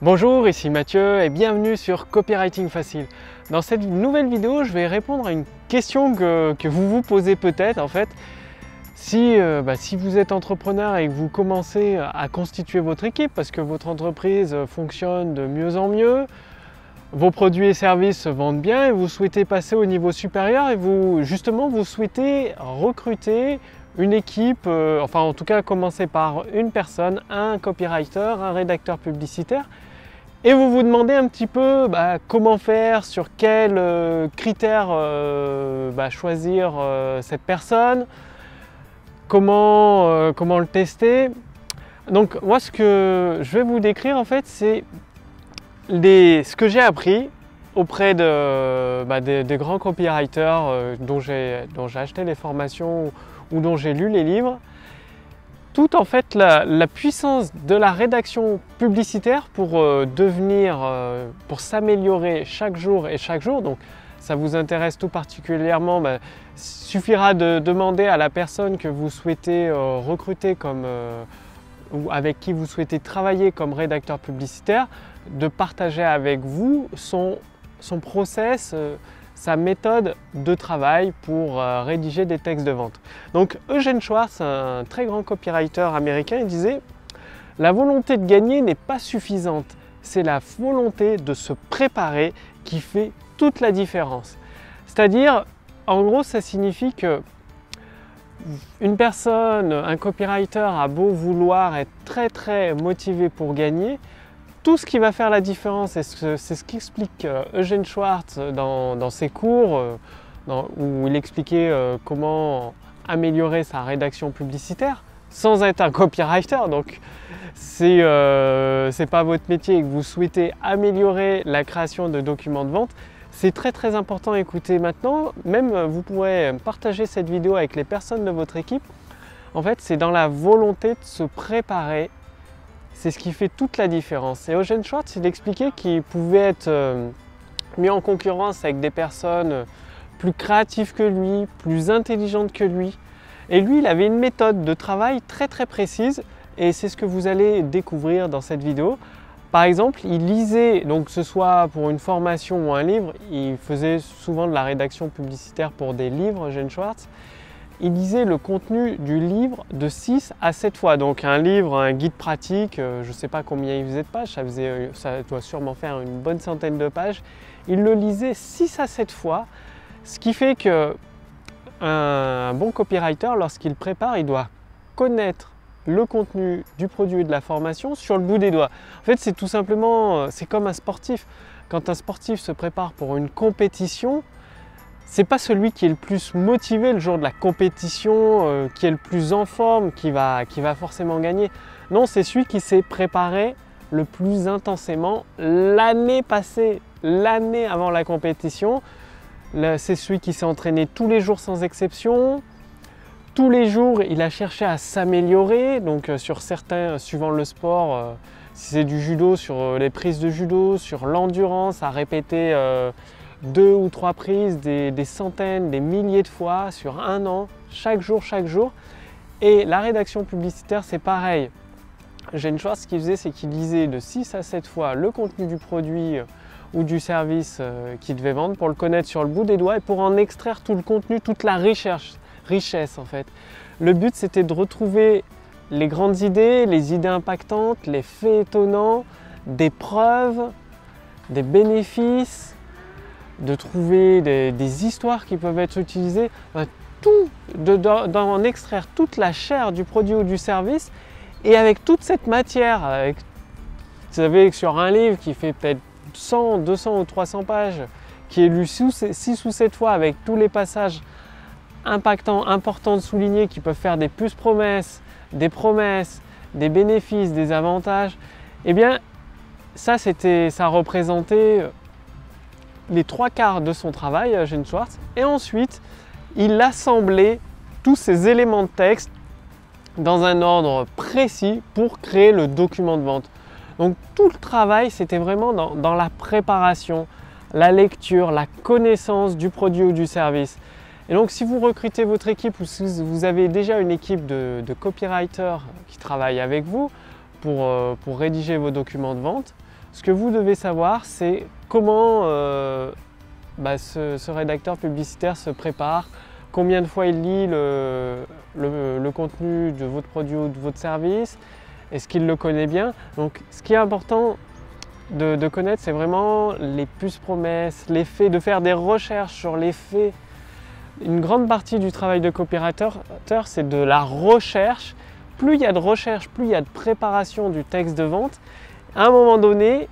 Bonjour, ici Mathieu et bienvenue sur Copywriting Facile. Dans cette nouvelle vidéo, je vais répondre à une question que vous vous posez peut-être en fait. Si vous êtes entrepreneur et que vous commencez à constituer votre équipe parce que votre entreprise fonctionne de mieux en mieux, vos produits et services se vendent bien et vous souhaitez passer au niveau supérieur et vous souhaitez recruter une équipe, enfin en tout cas commencer par une personne, un copywriter, un rédacteur publicitaire. Et vous vous demandez un petit peu comment faire, sur quels critères choisir cette personne, comment le tester. Donc moi ce que je vais vous décrire en fait c'est ce que j'ai appris auprès des grands copywriters dont j'ai acheté les formations ou dont j'ai lu les livres. Toute en fait la puissance de la rédaction publicitaire pour pour s'améliorer chaque jour. Donc ça vous intéresse tout particulièrement, suffira de demander à la personne que vous souhaitez recruter ou avec qui vous souhaitez travailler comme rédacteur publicitaire de partager avec vous son process, sa méthode de travail pour rédiger des textes de vente. Donc Eugene Schwartz, un très grand copywriter américain, il disait « La volonté de gagner n'est pas suffisante, c'est la volonté de se préparer qui fait toute la différence. » C'est-à-dire, en gros, ça signifie que une personne, un copywriter a beau vouloir être très motivé pour gagner, tout ce qui va faire la différence, et c'est ce qu'explique Eugene Schwartz dans ses cours, où il expliquait comment améliorer sa rédaction publicitaire sans être un copywriter. Donc c'est pas votre métier et que vous souhaitez améliorer la création de documents de vente, c'est très important à écouter maintenant. Même vous pourrez partager cette vidéo avec les personnes de votre équipe. En fait, c'est dans la volonté de se préparer. C'est ce qui fait toute la différence. Et Eugene Schwartz, il expliquait qu'il pouvait être mis en concurrence avec des personnes plus créatives que lui, plus intelligentes que lui. Et lui, il avait une méthode de travail très précise et c'est ce que vous allez découvrir dans cette vidéo. Par exemple, il lisait, donc que ce soit pour une formation ou un livre, il faisait souvent de la rédaction publicitaire pour des livres, Eugene Schwartz. Il lisait le contenu du livre de 6 à 7 fois. Donc un livre, un guide pratique, je ne sais pas combien il faisait de pages, ça doit sûrement faire une bonne centaine de pages. Il le lisait 6 à 7 fois, ce qui fait que un bon copywriter, lorsqu'il prépare, il doit connaître le contenu du produit et de la formation sur le bout des doigts. En fait, c'est tout simplement, c'est comme un sportif. Quand un sportif se prépare pour une compétition, c'est pas celui qui est le plus motivé le jour de la compétition, qui est le plus en forme, qui va forcément gagner. Non, c'est celui qui s'est préparé le plus intensément l'année passée, l'année avant la compétition. C'est celui qui s'est entraîné tous les jours sans exception. Tous les jours, il a cherché à s'améliorer. Donc sur certains, suivant le sport, si c'est du judo, sur les prises de judo, sur l'endurance, à répéter 2 ou 3 prises, des centaines, des milliers de fois sur un an, chaque jour. Et la rédaction publicitaire, c'est pareil. Eugene Schwartz, ce qu'il faisait, c'est qu'il lisait de 6 à 7 fois le contenu du produit ou du service qu'il devait vendre pour le connaître sur le bout des doigts et pour en extraire tout le contenu, toute la richesse en fait. Le but, c'était de retrouver les grandes idées, les idées impactantes, les faits étonnants, des preuves, des bénéfices, de trouver des histoires qui peuvent être utilisées, d'en extraire toute la chair du produit ou du service. Et avec toute cette matière, vous savez que sur un livre qui fait peut-être 100, 200 ou 300 pages, qui est lu 6 ou 7 fois avec tous les passages impactants, importants de souligner, qui peuvent faire des promesses, des bénéfices, des avantages, eh bien ça représentait les 3/4 de son travail, Eugene Schwartz. Et ensuite, il assemblait tous ces éléments de texte dans un ordre précis pour créer le document de vente. Donc tout le travail, c'était vraiment dans la préparation, la lecture, la connaissance du produit ou du service. Et donc si vous recrutez votre équipe ou si vous avez déjà une équipe de copywriters qui travaillent avec vous pour rédiger vos documents de vente, Ce que vous devez savoir, c'est comment ce rédacteur publicitaire se prépare, combien de fois il lit le contenu de votre produit ou de votre service, est-ce qu'il le connaît bien. Donc ce qui est important de connaître, c'est vraiment les puces promesses, les faits, de faire des recherches sur les faits. Une grande partie du travail de copywriter, c'est de la recherche. Plus il y a de recherche, plus il y a de préparation du texte de vente. À un moment donné,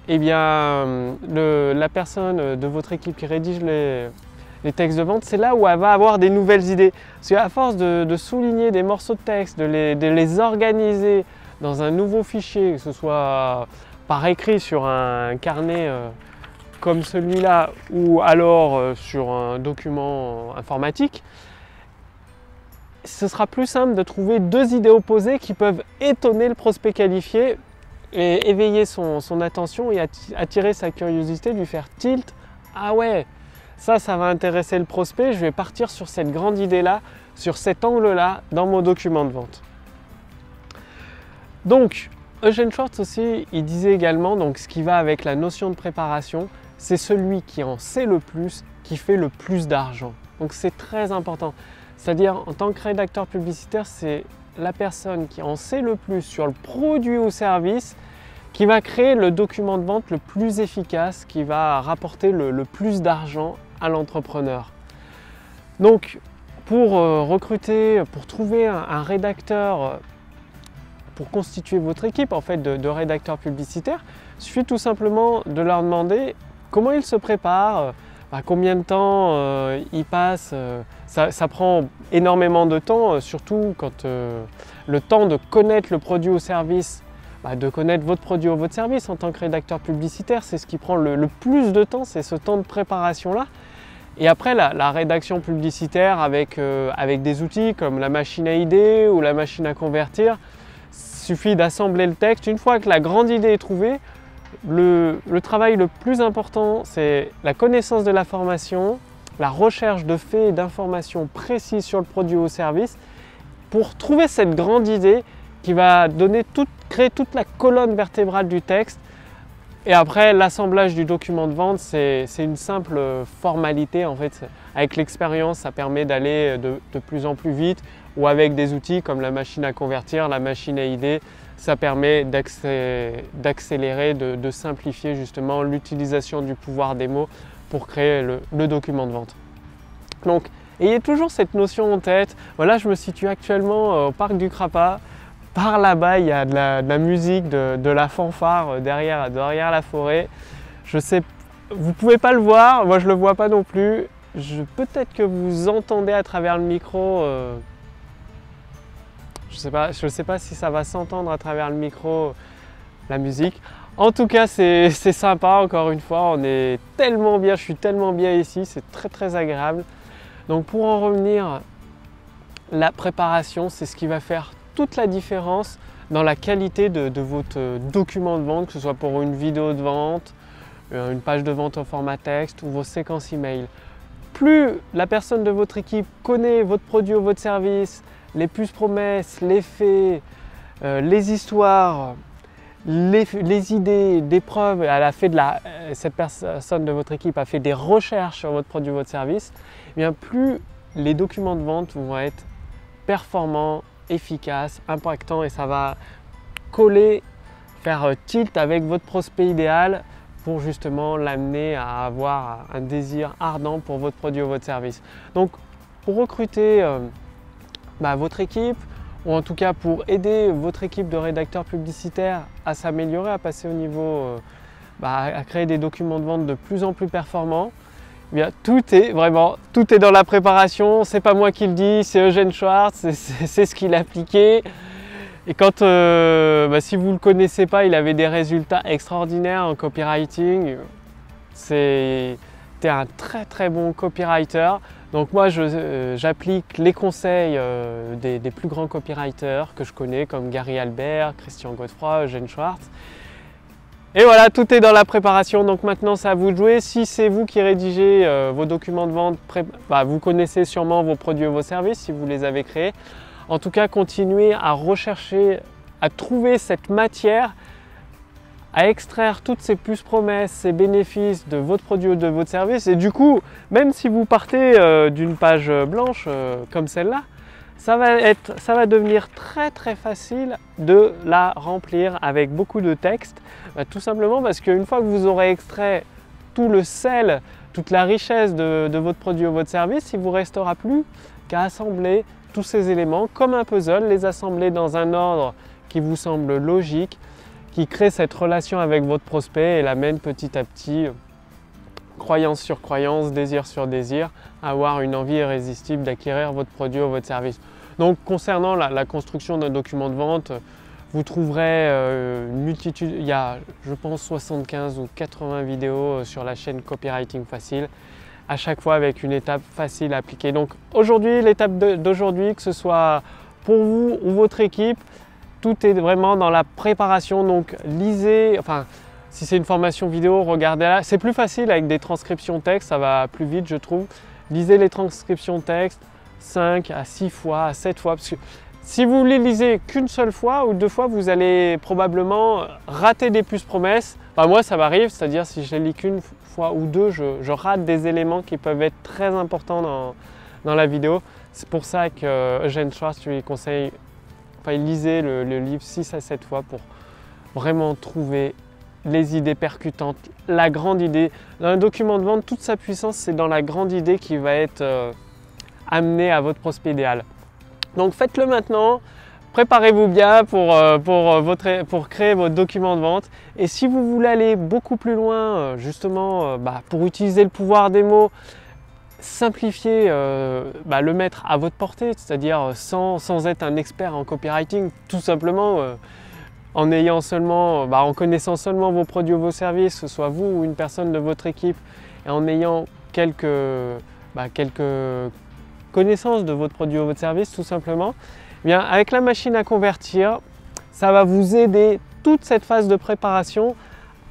eh bien, la personne de votre équipe qui rédige les textes de vente, c'est là où elle va avoir des nouvelles idées. Parce qu'à force de souligner des morceaux de texte, de les organiser dans un nouveau fichier, que ce soit par écrit sur un carnet comme celui-là ou alors sur un document informatique, ce sera plus simple de trouver deux idées opposées qui peuvent étonner le prospect qualifié et éveiller son attention et attirer sa curiosité, lui faire tilt. Ah ouais, ça va intéresser le prospect, je vais partir sur cette grande idée-là, sur cet angle-là dans mon document de vente. Donc, Eugene Schwartz aussi, il disait également, donc ce qui va avec la notion de préparation, c'est celui qui en sait le plus, qui fait le plus d'argent. Donc c'est très important. C'est-à-dire, en tant que rédacteur publicitaire, c'est la personne qui en sait le plus sur le produit ou service qui va créer le document de vente le plus efficace, qui va rapporter le plus d'argent à l'entrepreneur. Donc, pour recruter, pour trouver un rédacteur, pour constituer votre équipe en fait de rédacteurs publicitaires, il suffit tout simplement de leur demander comment ils se préparent, combien de temps ils passent. Ça prend énormément de temps, surtout quand le temps de connaître le produit ou service, de connaître votre produit ou votre service en tant que rédacteur publicitaire, c'est ce qui prend le plus de temps, c'est ce temps de préparation-là. Et après, la rédaction publicitaire avec des outils comme la machine à idées ou la machine à convertir, il suffit d'assembler le texte. Une fois que la grande idée est trouvée, le travail le plus important, c'est la connaissance de l'information, la recherche de faits et d'informations précises sur le produit ou service pour trouver cette grande idée qui va créer toute la colonne vertébrale du texte. Et après, l'assemblage du document de vente, c'est une simple formalité. En fait, avec l'expérience, ça permet d'aller de plus en plus vite, ou avec des outils comme la machine à convertir, la machine à idées, ça permet d'accélérer, de simplifier justement l'utilisation du pouvoir des mots pour créer le document de vente. Donc, ayez toujours cette notion en tête. Voilà, je me situe actuellement au parc du Crapa. Par là-bas, il y a de la musique, de la fanfare derrière la forêt. Je sais, vous ne pouvez pas le voir, moi je ne le vois pas non plus. Peut-être que vous entendez à travers le micro. Je ne sais pas si ça va s'entendre à travers le micro, la musique. En tout cas, c'est sympa, encore une fois. On est tellement bien, je suis tellement bien ici, c'est très très agréable. Donc pour en revenir, la préparation, c'est ce qui va faire toute la différence dans la qualité de votre document de vente, que ce soit pour une vidéo de vente, une page de vente en format texte ou vos séquences email. Plus la personne de votre équipe connaît votre produit ou votre service, les puces promesses, les faits, les histoires, les idées, des preuves, cette personne de votre équipe a fait des recherches sur votre produit ou votre service, eh bien plus les documents de vente vont être performants, efficaces, impactants, et ça va coller, faire tilt avec votre prospect idéal pour justement l'amener à avoir un désir ardent pour votre produit ou votre service. Donc pour recruter votre équipe, ou en tout cas pour aider votre équipe de rédacteurs publicitaires à s'améliorer, à passer au niveau, à créer des documents de vente de plus en plus performants, eh bien, tout est dans la préparation. C'est pas moi qui le dis, c'est Eugene Schwartz, c'est ce qu'il a appliqué. Et quand, si vous ne le connaissez pas, il avait des résultats extraordinaires en copywriting. C'était un très très bon copywriter. Donc moi, j'applique les conseils des plus grands copywriters que je connais, comme Gary Albert, Christian Godefroy, Eugene Schwartz. Et voilà, tout est dans la préparation. Donc maintenant, c'est à vous de jouer. Si c'est vous qui rédigez vos documents de vente, vous connaissez sûrement vos produits et vos services si vous les avez créés. En tout cas, continuez à rechercher, à trouver cette matière, à extraire toutes ces plus promesses, ces bénéfices de votre produit ou de votre service. Et du coup, même si vous partez d'une page blanche comme celle-là, ça va devenir très très facile de la remplir avec beaucoup de texte, tout simplement parce qu'une fois que vous aurez extrait tout le sel, toute la richesse de votre produit ou votre service, il ne vous restera plus qu'à assembler tous ces éléments comme un puzzle, les assembler dans un ordre qui vous semble logique, qui crée cette relation avec votre prospect et l'amène petit à petit, croyance sur croyance, désir sur désir, à avoir une envie irrésistible d'acquérir votre produit ou votre service. Donc concernant la construction d'un document de vente, vous trouverez une multitude, il y a je pense 75 ou 80 vidéos sur la chaîne Copywriting Facile, à chaque fois avec une étape facile à appliquer. Donc aujourd'hui, l'étape d'aujourd'hui, que ce soit pour vous ou votre équipe, tout est vraiment dans la préparation. Donc lisez, enfin si c'est une formation vidéo, regardez-la. C'est plus facile avec des transcriptions texte, ça va plus vite je trouve. Lisez les transcriptions texte 5 à 6 fois, à 7 fois. Parce que si vous les lisez qu'une seule fois ou 2 fois, vous allez probablement rater des plus promesses. Enfin, moi, ça m'arrive, c'est-à-dire si je les lis qu'une fois ou 2, je rate des éléments qui peuvent être très importants dans la vidéo. C'est pour ça que Eugene Schwartz lui conseille, enfin, lisez le livre 6 à 7 fois pour vraiment trouver les idées percutantes, la grande idée. Dans un document de vente, toute sa puissance, c'est dans la grande idée qui va être amenée à votre prospect idéal. Donc faites-le maintenant, préparez-vous bien pour créer votre document de vente. Et si vous voulez aller beaucoup plus loin, justement, pour utiliser le pouvoir des mots, simplifier, le mettre à votre portée, c'est-à-dire sans être un expert en copywriting, tout simplement en connaissant seulement vos produits ou vos services, que ce soit vous ou une personne de votre équipe, et en ayant quelques connaissance de votre produit ou votre service tout simplement, eh bien, avec la machine à convertir, ça va vous aider, toute cette phase de préparation,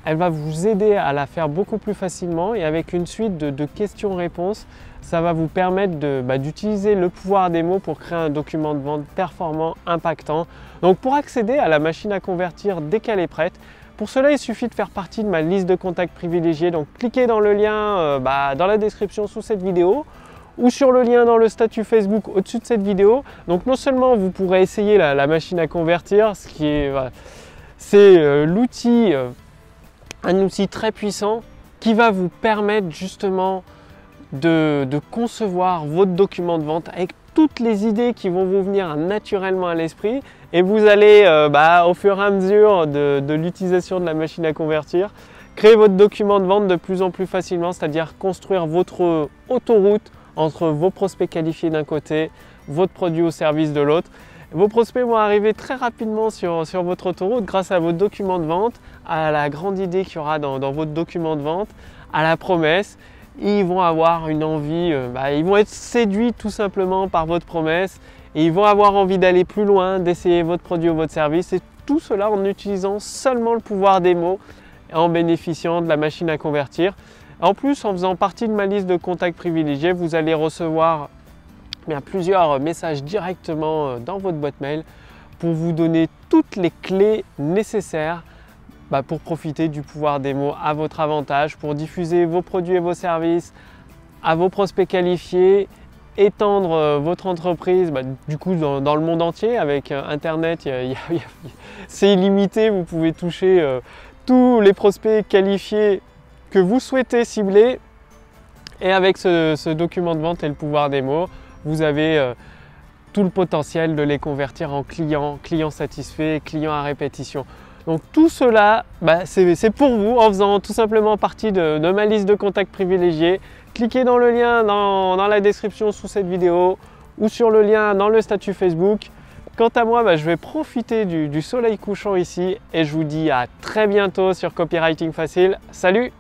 elle va vous aider à la faire beaucoup plus facilement et avec une suite de questions-réponses, ça va vous permettre d'utiliser le pouvoir des mots pour créer un document de vente performant, impactant. Donc pour accéder à la machine à convertir dès qu'elle est prête, pour cela, il suffit de faire partie de ma liste de contacts privilégiés. Donc cliquez dans le lien dans la description sous cette vidéo ou sur le lien dans le statut Facebook au-dessus de cette vidéo. Donc non seulement vous pourrez essayer la machine à convertir, c'est un outil très puissant qui va vous permettre justement de concevoir votre document de vente avec toutes les idées qui vont vous venir naturellement à l'esprit et vous allez au fur et à mesure de l'utilisation de la machine à convertir créer votre document de vente de plus en plus facilement, c'est-à-dire construire votre autoroute entre vos prospects qualifiés d'un côté, votre produit ou service de l'autre. Vos prospects vont arriver très rapidement sur votre autoroute grâce à votre document de vente, à la grande idée qu'il y aura dans votre document de vente, à la promesse. Ils vont avoir une envie, ils vont être séduits tout simplement par votre promesse et ils vont avoir envie d'aller plus loin, d'essayer votre produit ou votre service et tout cela en utilisant seulement le pouvoir des mots et en bénéficiant de la machine à convertir. En plus, en faisant partie de ma liste de contacts privilégiés, vous allez recevoir plusieurs messages directement dans votre boîte mail pour vous donner toutes les clés nécessaires pour profiter du pouvoir des mots à votre avantage, pour diffuser vos produits et vos services à vos prospects qualifiés, étendre votre entreprise du coup dans le monde entier. Avec Internet, c'est illimité, vous pouvez toucher tous les prospects qualifiés que vous souhaitez cibler et avec ce document de vente et le pouvoir des mots, vous avez tout le potentiel de les convertir en clients satisfaits, clients à répétition. Donc tout cela, c'est pour vous en faisant tout simplement partie de ma liste de contacts privilégiés. Cliquez dans le lien dans la description sous cette vidéo ou sur le lien dans le statut Facebook. Quant à moi, je vais profiter du soleil couchant ici et je vous dis à très bientôt sur Copywriting Facile. Salut!